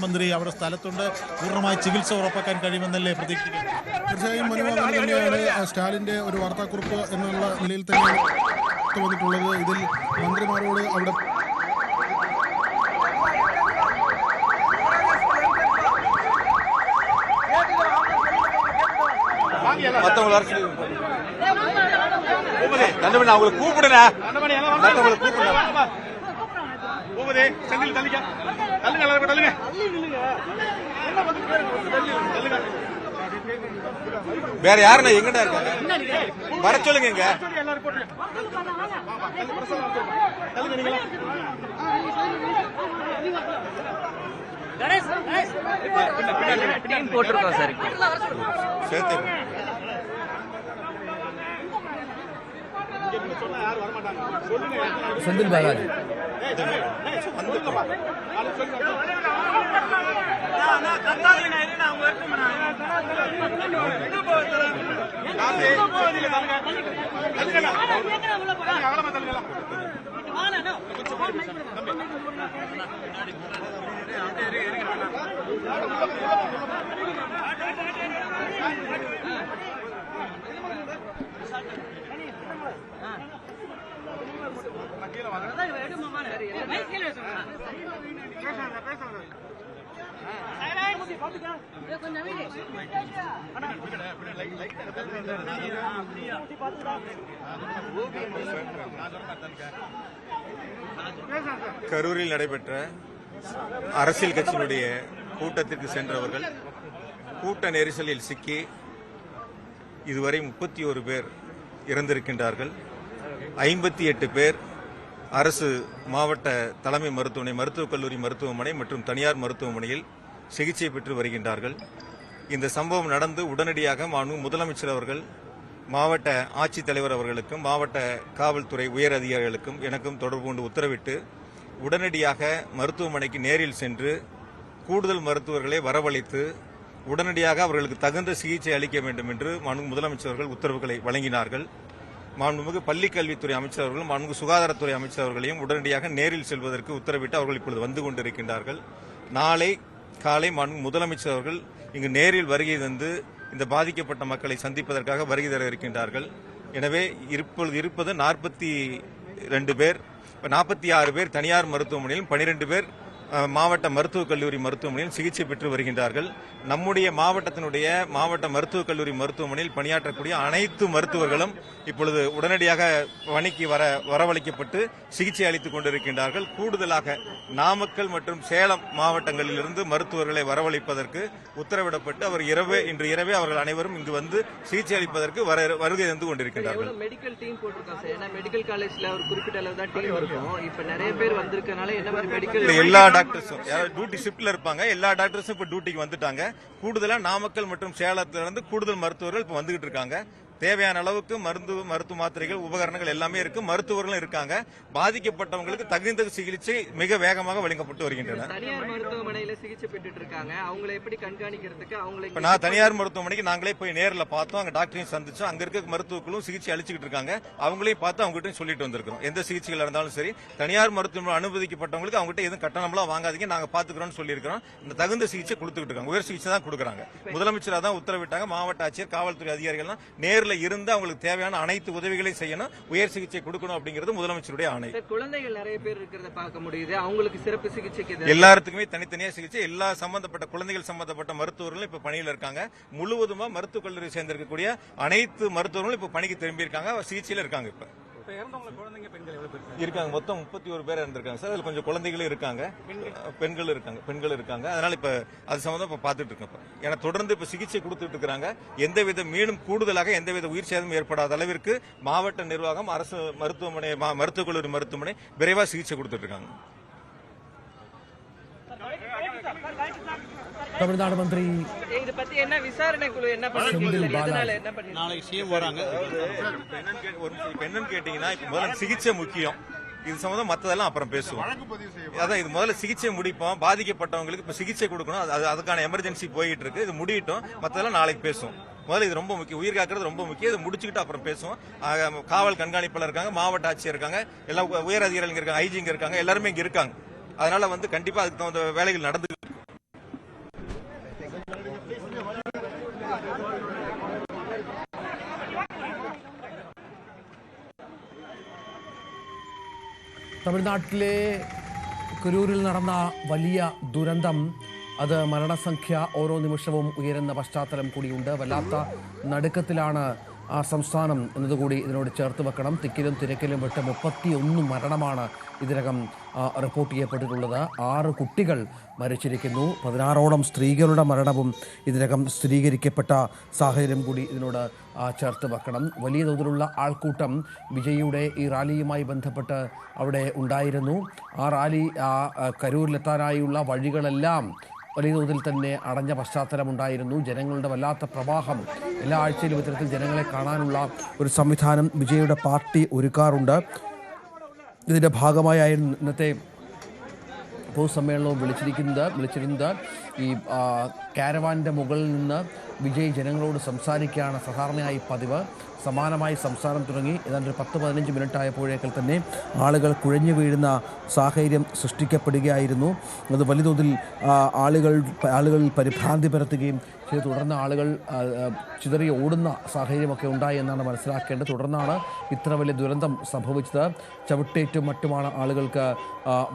മന്ത്രി അവിടെ സ്ഥലത്തുണ്ട്, പൂർണ്ണമായി ചികിത്സ ഉറപ്പാക്കാൻ കഴിയുമെന്നല്ലേ പ്രതീക്ഷിക്കുന്നത്? തീർച്ചയായും മനുവാദം തന്നെയാണ് സ്റ്റാലിന്റെ ഒരു വാർത്താക്കുറിപ്പ് എന്നുള്ള നിലയിൽ തന്നെയാണ് വന്നിട്ടുള്ളത്. ഇതിൽ മന്ത്രിമാരോട് അവിടെ வேற யாருண்ணா எங்கடா இருக்காங்க வர சொல்லுங்க. இங்க போட்டிருக்கோம் சார். சேர்த்து செந்தில் பாலாஜி கரூரில் நடைபெற்ற அரசியல் கட்சியினுடைய கூட்டத்திற்கு சென்றவர்கள் கூட்ட நெரிசலில் சிக்கி இதுவரை 31 பேர் இறந்திருக்கின்றார்கள். 58 பேர் அரசு மாவட்ட தலைமை மருத்துவமனை, மருத்துவக் கல்லூரி மருத்துவமனை மற்றும் தனியார் மருத்துவமனையில் சிகிச்சை பெற்று வருகின்றார்கள். இந்த சம்பவம் நடந்து உடனடியாக முதலமைச்சர் அவர்கள் மாவட்ட ஆட்சித்தலைவர் அவர்களுக்கும் மாவட்ட காவல்துறை உயர் அதிகாரிகளுக்கும் எனக்கும் தொடர்பு கொண்டு உத்தரவிட்டு உடனடியாக மருத்துவமனைக்கு நேரில் சென்று கூடுதல் மருத்துவர்களை வரவழைத்து உடனடியாக அவர்களுக்கு தகுந்த சிகிச்சை அளிக்க வேண்டும் என்று முதலமைச்சர் அவர்கள் உத்தரவுகளை வழங்கினார்கள். மாண்புமிகு பள்ளிக்கல்வித்துறை அமைச்சர் அவர்களும் மாண்புமிகு சுகாதாரத்துறை அமைச்சர் அவர்களையும் உடனடியாக நேரில் செல்வதற்கு உத்தரவிட்டு அவர்கள் இப்பொழுது வந்து கொண்டிருக்கின்றார்கள். நாளை காலை முதலமைச்சர் அவர்கள் இங்கு நேரில் வருகை தந்து இந்த பாதிக்கப்பட்ட மக்களை சந்திப்பதற்காக வருகை தர இருக்கின்றார்கள். எனவே இப்பொழுது இருப்பது 42 பேர், 46 பேர் தனியார் மருத்துவமனையிலும் 12 பேர் மாவட்ட மருத்துவக் கல்லூரி மருத்துவமனையில் சிகிச்சை பெற்று வருகின்றார்கள். நம்முடைய மாவட்டத்தினுடைய மாவட்ட மருத்துவக் கல்லூரி மருத்துவமனையில் பணியாற்றக்கூடிய அனைத்து மருத்துவர்களும் இப்பொழுது உடனடியாக பணிக்கு வரவழைக்கப்பட்டு சிகிச்சை அளித்துக் கொண்டிருக்கின்றார்கள். கூடுதலாக நாமக்கல் மற்றும் சேலம் மாவட்டங்களிலிருந்து மருத்துவர்களை வரவழைப்பதற்கு உத்தரவிடப்பட்டு இன்று இரவே அவர்கள் அனைவரும் இங்கு வந்து சிகிச்சை அளிப்பதற்கு வருகை தந்து கொண்டிருக்கின்றார்கள். மெடிக்கல் டீம் போட்டிருக்கோம் சார். ஏன்னா மெடிக்கல் காலேஜ்ல ஒரு குறிப்பிட்ட அளவு தான் டீம் இருக்கும். இப்ப நிறைய பேர் வந்திருக்கனால என்ன மாதிரி மெடிக்கல் எல்லா டாக்டர்ஸும் டியூட்டி ஷிப்ட்ல இருப்பாங்க. எல்லா டாக்டர்ஸும் இப்ப டியூட்டிக்கு வந்துட்டாங்க. கூடுதலா நாமக்கல் மற்றும் சேலத்துல இருந்து கூடுதல் மருத்துவர்கள் இப்ப வந்துகிட்டு இருக்காங்க. தேவையான அளவுக்கு மருத்துவ மாத்திரைகள் உபகரணங்கள் எல்லாமே இருக்கு. மருத்துவர்களும் இருக்காங்க. பாதிக்கப்பட்டவங்களுக்கு தகுந்த சிகிச்சை மிக வேகமாக வழங்கப்பட்டு வருகின்றன. தனியார் மருத்துவமனையில சிகிச்சை பெற்றுட்டு இருக்காங்க. அவங்களை எப்படி கண்காணிக்கிறதுக்கு நான் தனியார் மருத்துவமனைக்கு நாங்களே போய் நேரில் பார்த்தோம். அங்க டாக்டரையும் சந்திச்சோம். அங்க இருக்க மருத்துவர்களும் சிகிச்சை அளிச்சுட்டு இருக்காங்க. அவங்களையும் பார்த்து அவங்ககிட்ட சொல்லிட்டு வந்திருக்கிறோம். எந்த சிகிச்சைகள் இருந்தாலும் சரி தனியார் மருத்துவமனை அனுமதிக்கப்பட்டவங்களுக்கு அவங்ககிட்ட எதுவும் கட்டணம்லாம் வாங்காதீங்க, நாங்க பாத்துக்கிறோம் சொல்லியிருக்கிறோம். இந்த தகுந்த சிகிச்சை கொடுத்துட்டு இருக்காங்க. உயர் சிகிச்சை தான் கொடுக்குறாங்க. முதலமைச்சர் தான் உத்தரவிட்டாங்க. மாவட்ட ஆட்சியர், காவல்துறை அதிகாரிகள் நேரில் இருந்து அவங்களுக்கு தேவையான அனைத்து உதவிகளையும் செய்யணும், உயர் சிகிச்சை கொடுக்கணும் அப்படிங்கிறது முதலமைச்சருடைய ஆணை. குழந்தைகள் நிறைய பேர் இருக்கிறத பார்க்க முடியுது. அவங்களுக்கு சிறப்பு சிகிச்சைக்கு எல்லாத்துக்குமே தனித்தனியா சிகிச்சை, எல்லா சம்பந்தப்பட்ட குழந்தைகள் சம்பந்தப்பட்ட மருத்துவர்களும் இப்ப பணியில் இருக்காங்க. முழுவதுமா மருத்துவக் கல்லூரி சேர்ந்திருக்கக்கூடிய அனைத்து மருத்துவர்களும் இப்ப பணிக்கு திரும்பி இருக்காங்க, சிகிச்சையில இருக்காங்க. இப்ப இருக்காங்க மொத்தம் 31 பேர் இருந்திருக்காங்க சார். அதுல கொஞ்சம் குழந்தைகளும் இருக்காங்க, பெண்கள் இருக்காங்க. அதனால இப்ப அது சம்பந்தம் இப்ப பாத்துட்டு இருக்கோம். ஏன்னா தொடர்ந்து இப்ப சிகிச்சை கொடுத்துட்டு இருக்காங்க. எந்தவித மேலும் கூடுதலாக எந்தவித உயிர் சேதமும் ஏற்படாத அளவிற்கு மாவட்ட நிர்வாகம், அரசு மருத்துவமனை, மருத்துவக் கல்லூரி மருத்துவமனை விரைவா சிகிச்சை கொடுத்துட்டு இருக்காங்க. தமிழ்நாடு மந்திரி இத பத்தி என்ன விசாரணை குழு என்ன பண்ணுவாங்க? நாளைக்கு சிஎம் வராங்க. என்னன்னு கேட்டீங்கன்னா இப்ப முதல்ல சிகிச்சை முக்கியம். இது சம்பந்தம் மத்ததெல்லாம் அப்புறம் பேசுவோம். அதான் இது முதல்ல சிகிச்சை முடிப்போம். பாதிக்கப்பட்டவங்களுக்கு இப்ப சிகிச்சை கொடுக்கணும், அதுக்கான எமர்ஜென்சி போயிட்டு இருக்கு. இது முடியட்டும், மத்ததெல்லாம் நாளைக்கு பேசுவோம். முதல்ல இது ரொம்ப முக்கியம், உயிர் காக்கிறது ரொம்ப முக்கியம். இதை முடிச்சுக்கிட்டு அப்புறம் பேசுவோம். காவல் கண்காணிப்பாளர் இருக்காங்க, மாவட்ட ஆட்சியர் இருக்காங்க, எல்லாம் உயர் அதிகாரிகள் இருக்காங்க, ஐஜிங்க இருக்காங்க, எல்லாருமே இங்க இருக்காங்க. அதனால கண்டிப்பா அதுக்கு தகுந்த வேலைகள் நடந்து തമിഴ്നാട്ടിലെ കുരൂരിൽ നടന്ന വലിയ ദുരന്തം അത് മരണസംഖ്യ ഓരോ നിമിഷവും ഉയരുന്ന പശ്ചാത്തലം കൂടിയുണ്ട്. വല്ലാത്ത നടുക്കത്തിലാണ് ആ സംസ്ഥാനം എന്നതുകൂടി ഇതിനോട് ചേർത്ത് വെക്കണം. തിക്കിലും തിരക്കിലും വിട്ട് 31 മരണമാണ് ഇതിനകം റിപ്പോർട്ട് ചെയ്യപ്പെട്ടിട്ടുള്ളത്. 6 കുട്ടികൾ മരിച്ചിരിക്കുന്നു. 16ഓളം സ്ത്രീകളുടെ മരണവും ഇതിനകം സ്ഥിരീകരിക്കപ്പെട്ട സാഹചര്യം കൂടി ഇതിനോട് ചേർത്ത് വെക്കണം. വലിയ തോതിലുള്ള ആൾക്കൂട്ടം വിജയിയുടെ ഈ റാലിയുമായി ബന്ധപ്പെട്ട് അവിടെ ഉണ്ടായിരുന്നു. ആ റാലി കരൂരിലെത്താനായുള്ള വഴികളെല്ലാം വലിയ തോതിൽ തന്നെ അടഞ്ഞ പശ്ചാത്തലമുണ്ടായിരുന്നു. ജനങ്ങളുടെ വല്ലാത്ത പ്രവാഹം. എല്ലാ ആഴ്ചയിലും ഇത്തരത്തിൽ ജനങ്ങളെ കാണാനുള്ള ഒരു സംവിധാനം വിജയുടെ പാർട്ടി ഒരുക്കാറുണ്ട്. ഇതിൻ്റെ ഭാഗമായായിരുന്നു ഇന്നത്തെ പൊതുസമ്മേളനവും വിളിച്ചിരുന്നത്. ഈ കാരവാൻ്റെ മുകളിൽ നിന്ന് വിജയ് ജനങ്ങളോട് സംസാരിക്കുകയാണ് സാധാരണയായി പതിവ്. സമാനമായി സംസാരം തുടങ്ങി. ഏതാണ്ട് 10-15 മിനിറ്റ് ആയപ്പോഴേക്കൽ തന്നെ ആളുകൾ കുഴഞ്ഞു വീഴുന്ന സാഹചര്യം സൃഷ്ടിക്കപ്പെടുകയായിരുന്നു. അത് വലിയ തോതിൽ ആളുകളിൽ പരിഭ്രാന്തി പരത്തുകയും ചെയ്ത് തുടർന്ന് ആളുകൾ ചിതറി ഓടുന്ന സാഹചര്യമൊക്കെ ഉണ്ടായി എന്നാണ് മനസ്സിലാക്കേണ്ടത്. തുടർന്നാണ് ഇത്ര വലിയ ദുരന്തം സംഭവിച്ചത്. ചവിട്ടേറ്റും മറ്റുമാണ് ആളുകൾക്ക്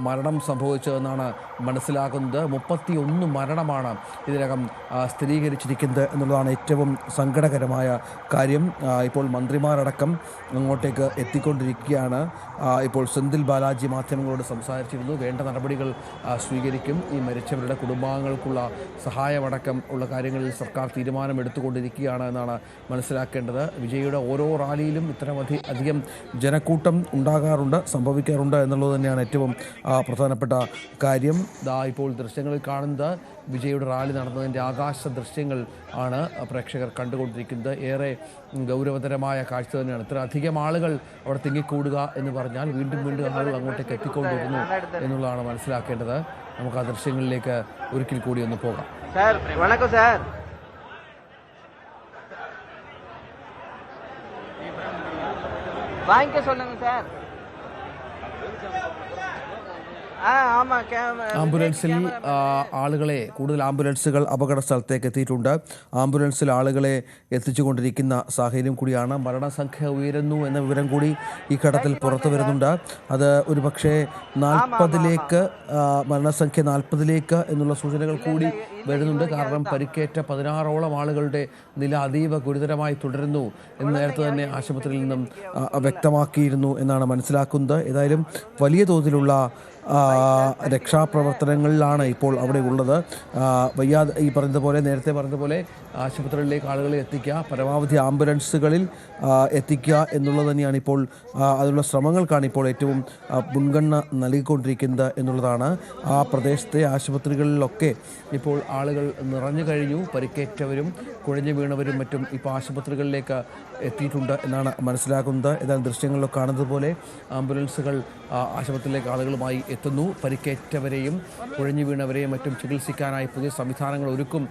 മരണം സംഭവിച്ചതെന്നാണ് മനസ്സിലാക്കുന്നത്. 31 മരണമാണ് ഇതിനകം സ്ഥിരീകരിച്ചിരിക്കുന്നത് എന്നുള്ളതാണ് ഏറ്റവും സങ്കടകരമായ കാര്യം. ഇപ്പോൾ മന്ത്രിമാരടക്കം അങ്ങോട്ടേക്ക് എത്തിക്കൊണ്ടിരിക്കുകയാണ്. ഇപ്പോൾ സെന്തിൽ ബാലാജി മാധ്യമങ്ങളോട് സംസാരിച്ചിരുന്നു. വേണ്ട നടപടികൾ സ്വീകരിക്കും. ഈ മരിച്ചവരുടെ കുടുംബാംഗങ്ങൾക്കുള്ള സഹായമടക്കം ഉള്ള കാര്യങ്ങളിൽ സർക്കാർ തീരുമാനമെടുത്തുകൊണ്ടിരിക്കുകയാണ് എന്നാണ് മനസ്സിലാക്കേണ്ടത്. വിജയിയുടെ ഓരോ റാലിയിലും ഇത്തരം അധികം ജനക്കൂട്ടം ഉണ്ടാകാറുണ്ട്, സംഭവിക്കാറുണ്ട് എന്നുള്ളത് തന്നെയാണ് ഏറ്റവും പ്രധാനപ്പെട്ട കാര്യം. ഇപ്പോൾ ദൃശ്യങ്ങളിൽ കാണുന്നത് വിജയുടെ റാലി നടന്നതിൻ്റെ ആകാശ ദൃശ്യങ്ങൾ ആണ് പ്രേക്ഷകർ കണ്ടുകൊണ്ടിരിക്കുന്നത്. ഏറെ ഗൗരവതരമായ കാഴ്ച തന്നെയാണ്. ഇത്ര അധികം ആളുകൾ അവിടെ തിങ്ങിക്കൂടുക എന്ന് പറഞ്ഞാൽ വീണ്ടും ആളുകൾ അങ്ങോട്ടേക്ക് എത്തിക്കൊണ്ടിരുന്നു എന്നുള്ളതാണ് മനസ്സിലാക്കേണ്ടത്. നമുക്ക് ആ ദൃശ്യങ്ങളിലേക്ക് ഒരിക്കൽ കൂടി ഒന്ന് പോകാം. சார் வணக்கம் சார். வாங்கிக்க சொல்லுங்க சார். ആംബുലൻസിൽ ആളുകളെ കൂടുതൽ ആംബുലൻസുകൾ അപകട സ്ഥലത്തേക്ക് എത്തിയിട്ടുണ്ട്. ആംബുലൻസിൽ ആളുകളെ എത്തിച്ചുകൊണ്ടിരിക്കുന്ന സാഹചര്യം കൂടിയാണ്. മരണസംഖ്യ ഉയരുന്നു എന്ന വിവരം കൂടി ഈ ഘട്ടത്തിൽ പുറത്തു വരുന്നുണ്ട്. അത് ഒരുപക്ഷെ 40ലേക്ക് മരണസംഖ്യ 40ലേക്ക് എന്നുള്ള സൂചനകൾ കൂടി വരുന്നുണ്ട്. കാരണം പരിക്കേറ്റ 16ഓളം ആളുകളുടെ നില അതീവ ഗുരുതരമായി തുടരുന്നു എന്ന് നേരത്തെ തന്നെ ആശുപത്രിയിൽ നിന്നും വ്യക്തമാക്കിയിരുന്നു എന്നാണ് മനസ്സിലാക്കുന്നത്. ഏതായാലും വലിയ തോതിലുള്ള രക്ഷാപ്രവർത്തനങ്ങളിലാണ് ഇപ്പോൾ അവിടെ ഉള്ളത്. നേരത്തെ പറഞ്ഞതുപോലെ ആശുപത്രികളിലേക്ക് ആളുകളെ എത്തിക്കുക, പരമാവധി ആംബുലൻസുകളിൽ എത്തിക്കുക എന്നുള്ളത് തന്നെയാണ് ഇപ്പോൾ അതിനുള്ള ശ്രമങ്ങൾക്കാണ് ഇപ്പോൾ ഏറ്റവും മുൻഗണന നൽകിക്കൊണ്ടിരിക്കുന്നത് എന്നുള്ളതാണ്. ആ പ്രദേശത്തെ ആശുപത്രികളിലൊക്കെ ഇപ്പോൾ ആളുകൾ നിറഞ്ഞു കഴിഞ്ഞു. പരിക്കേറ്റവരും കുഴഞ്ഞു വീണവരും മറ്റും ഇപ്പോൾ ആശുപത്രികളിലേക്ക് എത്തിയിട്ടുണ്ട് എന്നാണ് മനസ്സിലാക്കുന്നത്. ഏതായാലും ദൃശ്യങ്ങളിലൊക്കെ കാണുന്നത് പോലെ ആംബുലൻസുകൾ ആശുപത്രിയിലേക്ക് ആളുകളുമായി എത്തുന്നു. പരിക്കേറ്റവരെയും കുഴഞ്ഞു വീണവരെയും മറ്റും ചികിത്സിക്കാനായി പുതിയ സംവിധാനങ്ങൾ ഒരുക്കും